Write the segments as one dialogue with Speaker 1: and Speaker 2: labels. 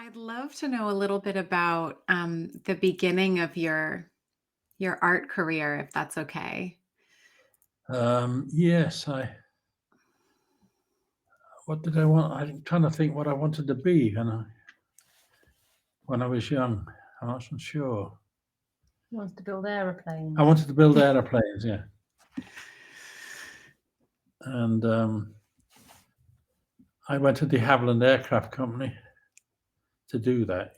Speaker 1: I'd love to know a little bit about the beginning of your art career, if that's okay.
Speaker 2: Yes, what did I want? I'm trying to think what I wanted to be when I was young. I wasn't sure.
Speaker 3: He wants to build aeroplanes.
Speaker 2: I wanted to build airplanes, yeah. And I went to the Havilland Aircraft Company to do that,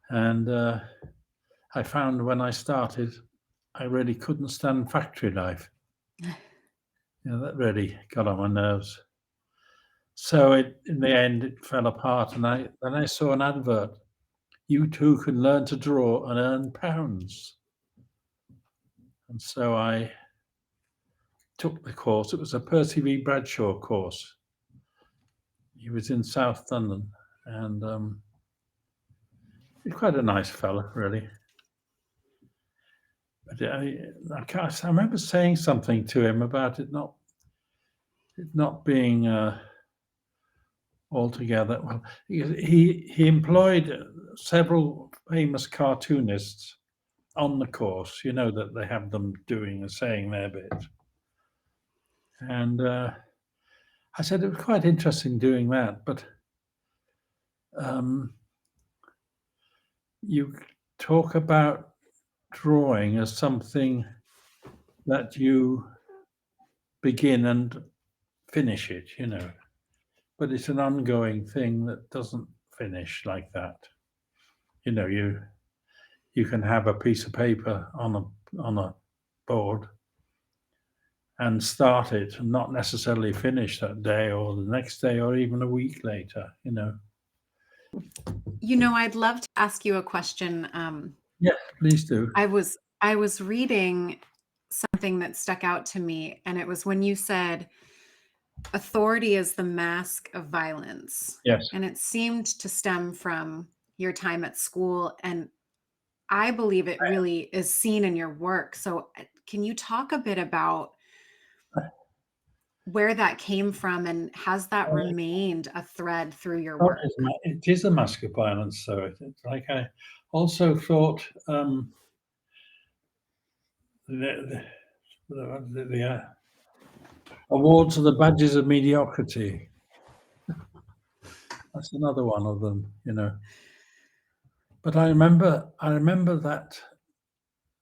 Speaker 2: And I found when I started, I really couldn't stand factory life. That really got on my nerves. So in the end, it fell apart. And then I saw an advert. You too can learn to draw and earn pounds. And so I took the course. It was a Percy V. Bradshaw course. He was in South London, and he's quite a nice fella, really. But I remember saying something to him about it not being altogether well. He employed several famous cartoonists on the course. That they have them doing and saying their bit. And I said it was quite interesting doing that, but you talk about drawing as something that you begin and finish it, but it's an ongoing thing that doesn't finish like that. You can have a piece of paper on a board and start it and not necessarily finish that day or the next day or even a week later,
Speaker 1: I'd love to ask you a question.
Speaker 2: Yeah, please do.
Speaker 1: I was reading something that stuck out to me, and it was when you said authority is the mask of violence.
Speaker 2: Yes.
Speaker 1: And it seemed to stem from your time at school, and I believe it really is seen in your work. So can you talk a bit about where that came from, and has that remained a thread through your work?
Speaker 2: It is a mask of violence. So it's like I also thought the awards are the badges of mediocrity. That's another one of them, But I remember that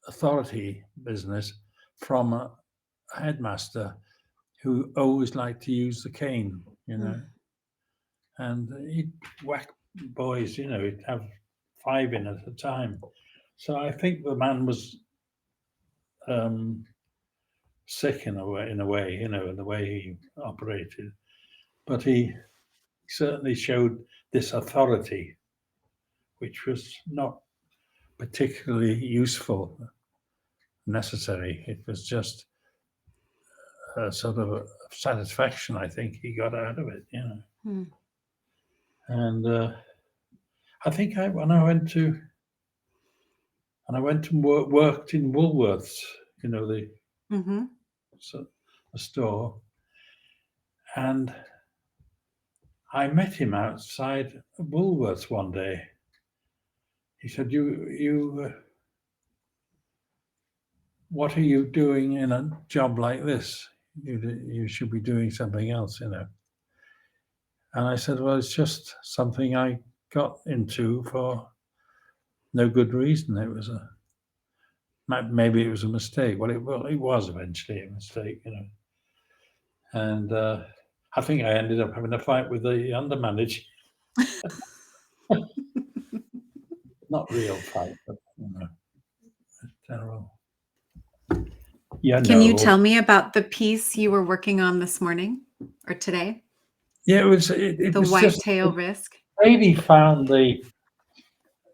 Speaker 2: authority business from a headmaster who always liked to use the cane, and he'd whack boys, he'd have 5 in at a time. So I think the man was sick in a way, in the way he operated. But he certainly showed this authority, which was not particularly useful, necessary. It was just a sort of a satisfaction, I think, he got out of it, And I think when I went to worked in Woolworths, the store, and I met him outside Woolworths one day. He said, "You, what are you doing in a job like this? You should be doing something else, And I said, "Well, it's just something I got into for no good reason. It was maybe it was a mistake. Well, it was eventually a mistake, And I think I ended up having a fight with the undermanager." Not real fight, but general. Yeah.
Speaker 1: Can you tell me about the piece you were working on this morning or today?
Speaker 2: Yeah, it was
Speaker 1: whitetail risk.
Speaker 2: Lady found it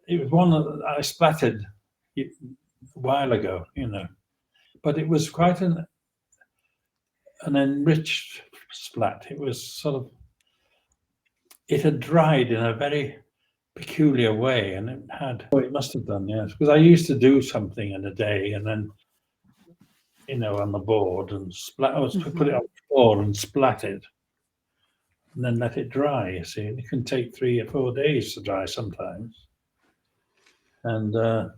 Speaker 2: was one that I splattered a while ago, but it was quite an enriched splat. It was it had dried in a very peculiar way, and it must have done, yes, because I used to do something in a day and then on the board and put it on the floor and splat it, and then let it dry. You see, and it can take 3 or 4 days to dry sometimes, and you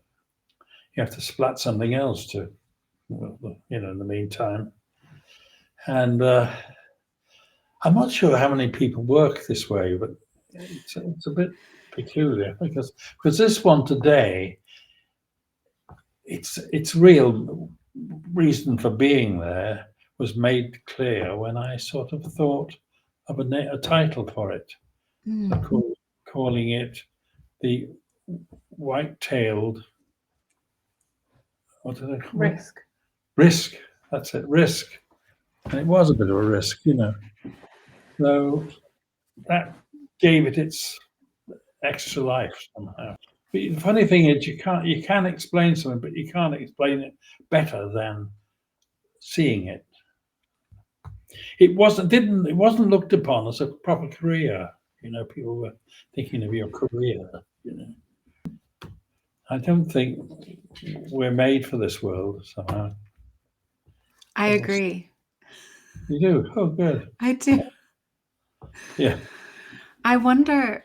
Speaker 2: have to splat something else to, in the meantime. And I'm not sure how many people work this way, but it's a bit peculiar because this one today, its real reason for being there was made clear when I sort of thought of a title for it, calling it the white-tailed, what do they call it?
Speaker 3: Risk.
Speaker 2: Risk. That's it, risk. And it was a bit of a risk, So that gave it its extra life somehow. But the funny thing is, you can explain something, but you can't explain it better than seeing it. It wasn't looked upon as a proper career. People were thinking of your career. I don't think we're made for this world somehow.
Speaker 1: I agree.
Speaker 2: You do? Oh, good.
Speaker 1: I do.
Speaker 2: Yeah.
Speaker 1: I wonder,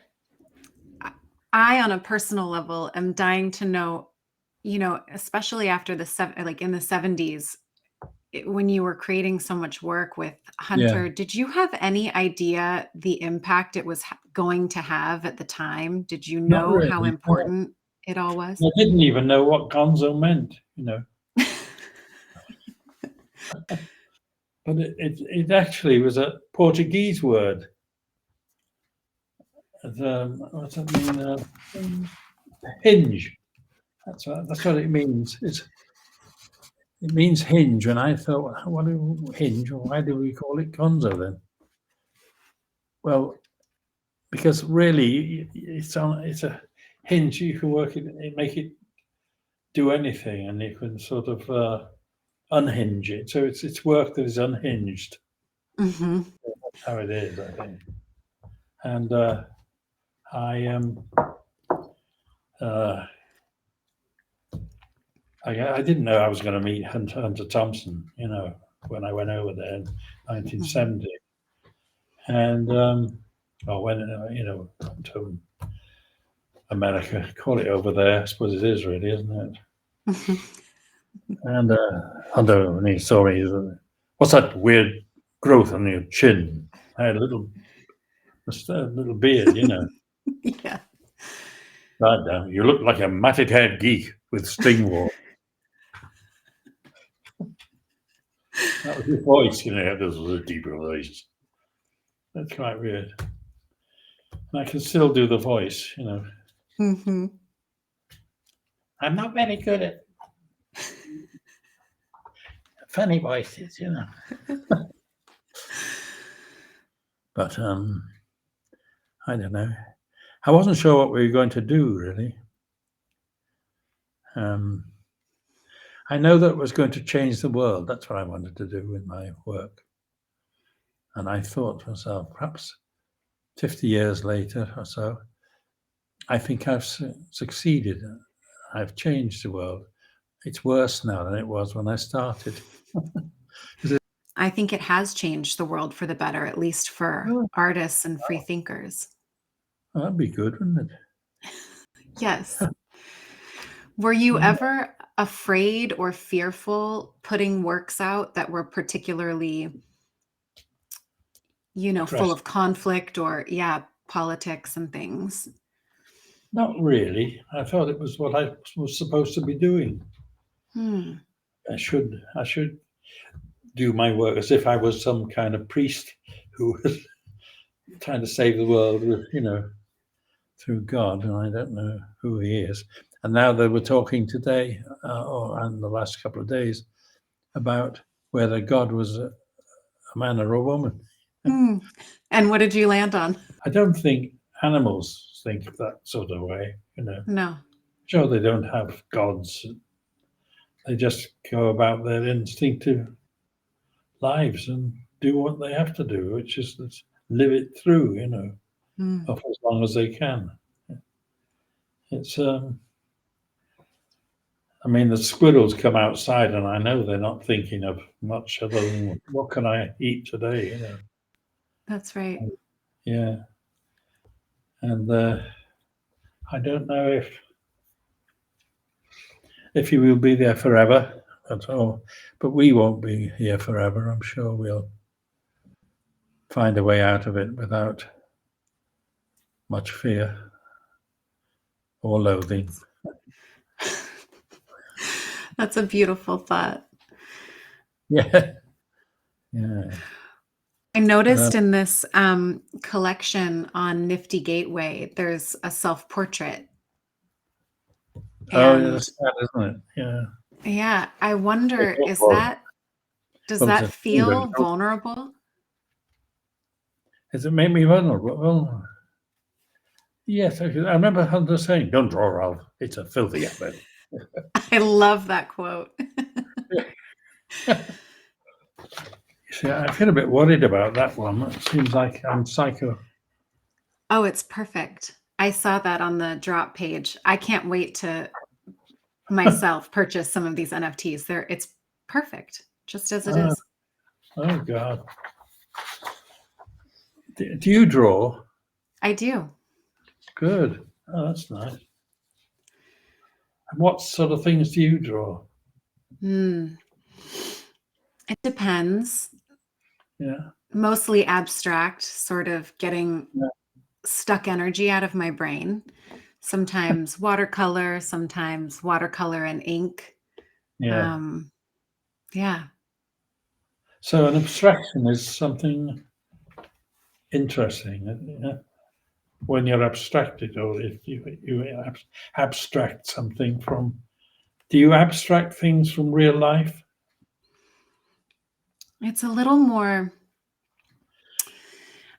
Speaker 1: I, on a personal level, am dying to know, especially after in the 70s, when you were creating so much work with Hunter, did you have any idea the impact it was going to have at the time? Did you
Speaker 2: Not
Speaker 1: know
Speaker 2: really,
Speaker 1: how
Speaker 2: no.
Speaker 1: important it all was?
Speaker 2: I didn't even know what Gonzo meant, But it actually was a Portuguese word. What's that mean? Hinge. That's what it means. It means hinge, and I thought, what do hinge? Why do we call it Gonzo then? Well, because really, it's a hinge. You can work it, make it do anything, and you can sort of unhinge it. So it's work that is unhinged.
Speaker 1: Mm-hmm.
Speaker 2: That's how it is, I think. And I didn't know I was going to meet Hunter Thompson, when I went over there in 1970. And when to America, call it over there. I suppose it is really, isn't it? And Hunter, when he saw me, he said, "What's that weird growth on your chin?" I had a little beard,
Speaker 1: Yeah.
Speaker 2: God damn, you look like a matted-haired geek with sting wall. That was his voice, this was a deeper voice. That's quite weird. And I can still do the voice,
Speaker 1: Mm-hmm.
Speaker 2: I'm not very good at funny voices, But I don't know. I wasn't sure what we were going to do, really. I know that it was going to change the world. That's what I wanted to do with my work. And I thought to myself, perhaps 50 years later or so, I think I've succeeded. I've changed the world. It's worse now than it was when I started.
Speaker 1: I think it has changed the world for the better, at least for artists and free thinkers.
Speaker 2: Well, that'd be good, wouldn't it?
Speaker 1: Yes. Were you ever afraid or fearful putting works out that were particularly, full of conflict or, politics and things?
Speaker 2: Not really. I thought it was what I was supposed to be doing. I should do my work as if I was some kind of priest who was trying to save the world with, through God, and I don't know who he is. And now they were talking today, and the last couple of days, about whether God was a man or a woman.
Speaker 1: And what did you land on?
Speaker 2: I don't think animals think that sort of way,
Speaker 1: No.
Speaker 2: Sure, they don't have gods. They just go about their instinctive lives and do what they have to do, which is live it through, for as long as they can. It's the squirrels come outside, and I know they're not thinking of much other than what can I eat today,
Speaker 1: That's right.
Speaker 2: Yeah. And I don't know if you will be there forever at all, but we won't be here forever. I'm sure we'll find a way out of it without much fear or loathing.
Speaker 1: That's a beautiful thought.
Speaker 2: Yeah. Yeah.
Speaker 1: I noticed in this collection on Nifty Gateway, there's a self-portrait.
Speaker 2: Oh, yeah,
Speaker 1: And
Speaker 2: that's sad, isn't it? Yeah.
Speaker 1: yeah, I wonder, does
Speaker 2: Well,
Speaker 1: that
Speaker 2: it's
Speaker 1: feel vulnerable?
Speaker 2: Does it make me vulnerable? Well, yes. I remember Hunter saying, "Don't draw, Ralph. It's a filthy habit."
Speaker 1: I love that quote.
Speaker 2: See, I feel a bit worried about that one. It seems like I'm psycho.
Speaker 1: Oh, it's perfect. I saw that on the drop page. I can't wait to myself purchase some of these NFTs. It's perfect, just as it
Speaker 2: Oh.
Speaker 1: is.
Speaker 2: Oh God. Do you draw?
Speaker 1: I do.
Speaker 2: Good. Oh, that's nice. And what sort of things do you draw?
Speaker 1: It depends.
Speaker 2: Yeah.
Speaker 1: Mostly abstract, sort of getting
Speaker 2: Yeah.
Speaker 1: stuck energy out of my brain. Sometimes watercolor, sometimes watercolor and ink.
Speaker 2: Yeah.
Speaker 1: Yeah.
Speaker 2: So an abstraction is something interesting. Yeah? When you're abstracted, or if you abstract something from, do you abstract things from real life?
Speaker 1: It's a little more,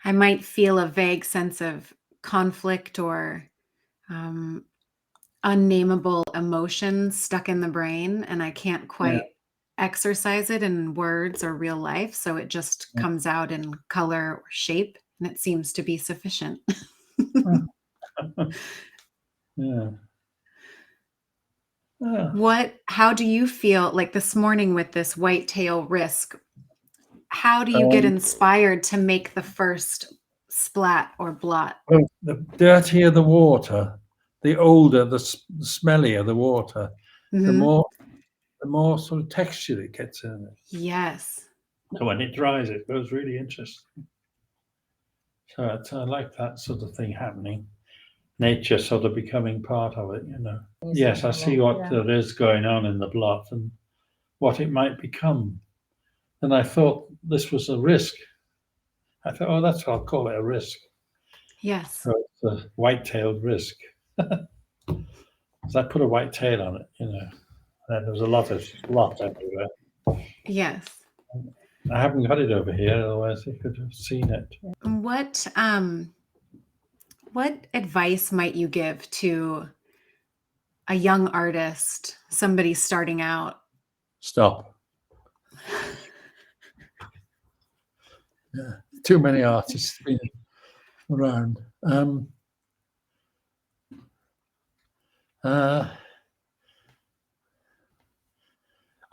Speaker 1: I might feel a vague sense of conflict or unnameable emotions stuck in the brain, and I can't quite exercise it in words or real life. So it just comes out in color or shape, and it seems to be sufficient.
Speaker 2: Yeah.
Speaker 1: How do you feel like this morning with this whitetail risk? How do you get inspired to make the first splat or blot?
Speaker 2: Well, the dirtier the water, the older, the smellier the water, the
Speaker 1: Mhm.
Speaker 2: more sort of texture it gets in it.
Speaker 1: Yes.
Speaker 2: And when it dries, it goes really interesting. So I like that sort of thing happening. Nature sort of becoming part of it, you know. Yes, I see what there is going on in the blot and what it might become. And I thought this was a risk. I thought, oh, that's what I'll call it, a risk.
Speaker 1: Yes.
Speaker 2: So it's a white-tailed risk. So I put a white tail on it, you know. And there was a lot everywhere.
Speaker 1: Yes.
Speaker 2: I haven't got it over here, otherwise you could have seen it.
Speaker 1: What advice might you give to a young artist, somebody starting out?
Speaker 2: Stop. Yeah, too many artists been around.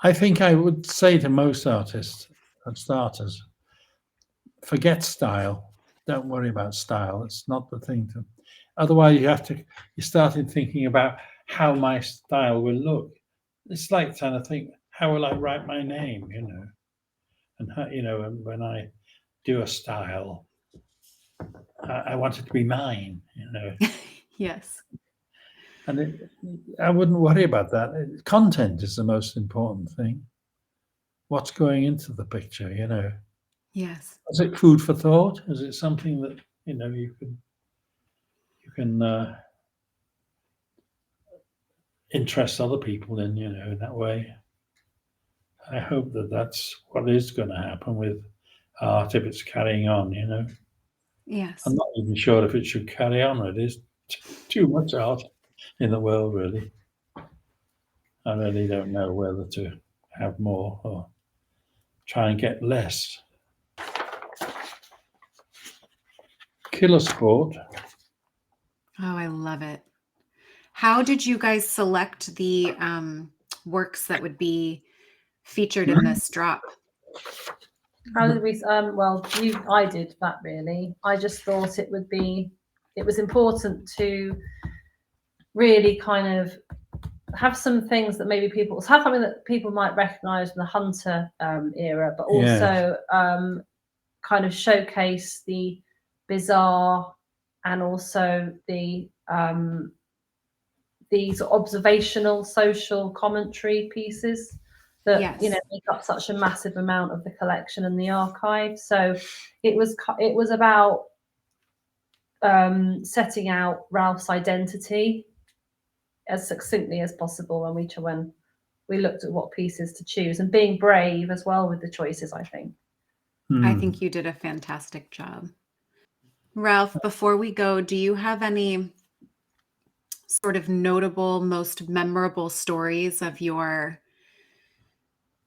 Speaker 2: I think I would say to most artists and starters, forget style. Don't worry about style. It's not the thing to. Otherwise, you started thinking about how my style will look. It's like trying to think, how will I write my name, you know? And how, you know, and when I do a style, I want it to be mine, you know.
Speaker 1: Yes.
Speaker 2: And I wouldn't worry about that. Content is the most important thing. What's going into the picture, you know?
Speaker 1: Yes.
Speaker 2: Is it food for thought? Is it something that, you know, you can interest other people in, you know, in that way? I hope that that's what is going to happen with art if it's carrying on, you know.
Speaker 1: Yes.
Speaker 2: I'm not even sure if it should carry on. It is too much art in the world, really. I really don't know whether to have more or try and get less. Killer sport.
Speaker 1: Oh, I love it. How did you guys select the works that would be featured in this drop?
Speaker 3: How did we? Well, I did that really. I just thought it was important to really kind of have some things that maybe have something that people might recognise from the hunter era, but also kind of showcase the bizarre and also the these observational social commentary pieces that make up such a massive amount of the collection and the archive. So it was about setting out Ralph's identity as succinctly as possible when we looked at what pieces to choose, and being brave as well with the choices, I think.
Speaker 1: I think you did a fantastic job. Ralph, before we go, do you have any sort of notable, most memorable stories of your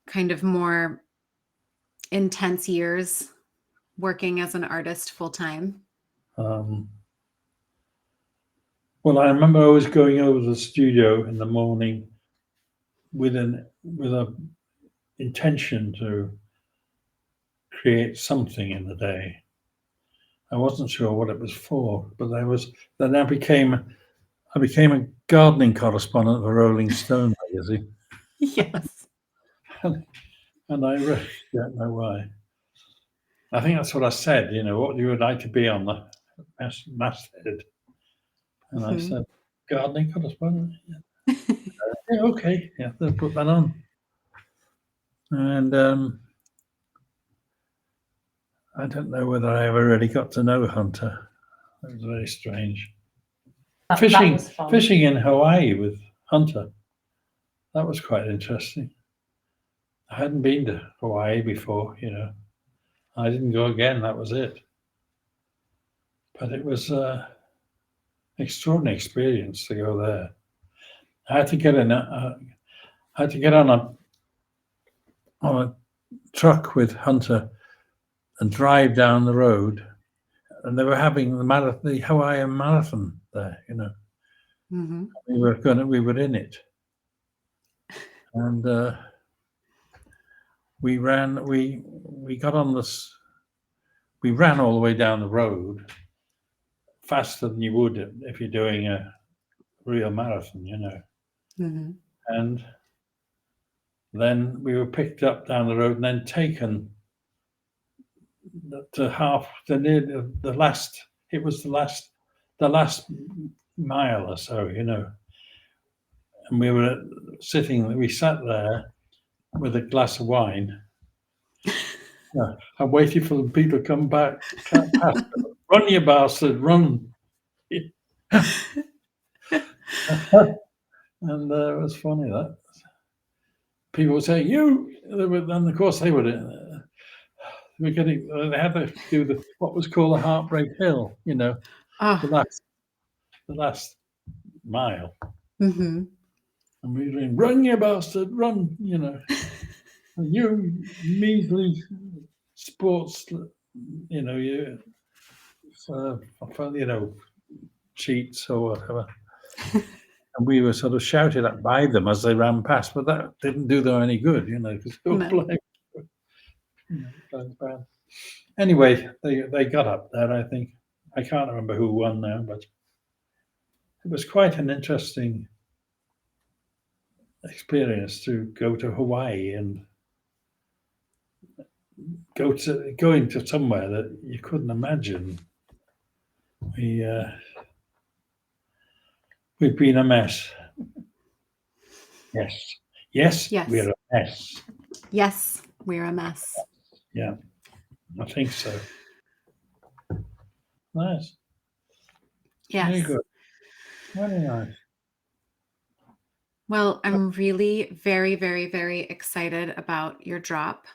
Speaker 1: kind of more intense years working as an artist full time?
Speaker 2: Well, I remember always going over to the studio in the morning with a intention to create something in the day. I wasn't sure what it was for, but then I became a gardening correspondent for Rolling Stone magazine.
Speaker 1: Yes.
Speaker 2: And I really don't know why. I think that's what I said, what you would like to be on the masthead. And I said, gardening correspondent? Yeah. Yeah, okay, yeah, they'll put that on. And I don't know whether I ever really got to know Hunter. It was very strange.
Speaker 3: That was fun.
Speaker 2: Fishing in Hawaii with Hunter, that was quite interesting. I hadn't been to Hawaii before, I didn't go again, that was it. But it was an extraordinary experience to go there. I had to get on a truck with Hunter and drive down the road, and they were having the Hawaiian marathon there, We were in it, and we got on this. We ran all the way down the road, faster than you would if you're doing a real marathon, And then we were picked up down the road and then taken to the last. It was the last mile or so, And we sat there with a glass of wine. I waited for the people to come back. Run, you bastard, run. And it was funny that people would say, and of course they would. They had to do what was called the Heartbreak Hill, the last mile.
Speaker 1: Mm-hmm.
Speaker 2: And we were doing, run, you bastard, run, You measly sports, cheats or whatever. And we were sort of shouted at by them as they ran past, but that didn't do them any good, because they were playing bad. Anyway, they got up there, I think. I can't remember who won now, but it was quite an interesting experience to go to Hawaii and going to somewhere that you couldn't imagine. We've been a mess. Yes, we're a mess.
Speaker 1: Yes, we're a mess.
Speaker 2: Yeah, I think so. Nice.
Speaker 1: Yes.
Speaker 2: Very good. Very nice.
Speaker 1: Well, I'm really very, very, very excited about your drop.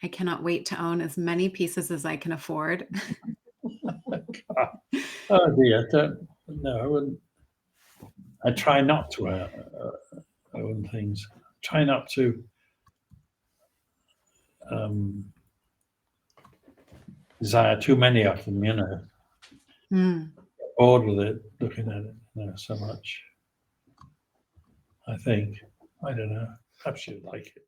Speaker 1: I cannot wait to own as many pieces as I can afford.
Speaker 2: Oh dear, I wouldn't. I try not to own things. Try not to desire too many of them, bored with it, looking at it, so much. I think. I don't know. Perhaps you'd like it.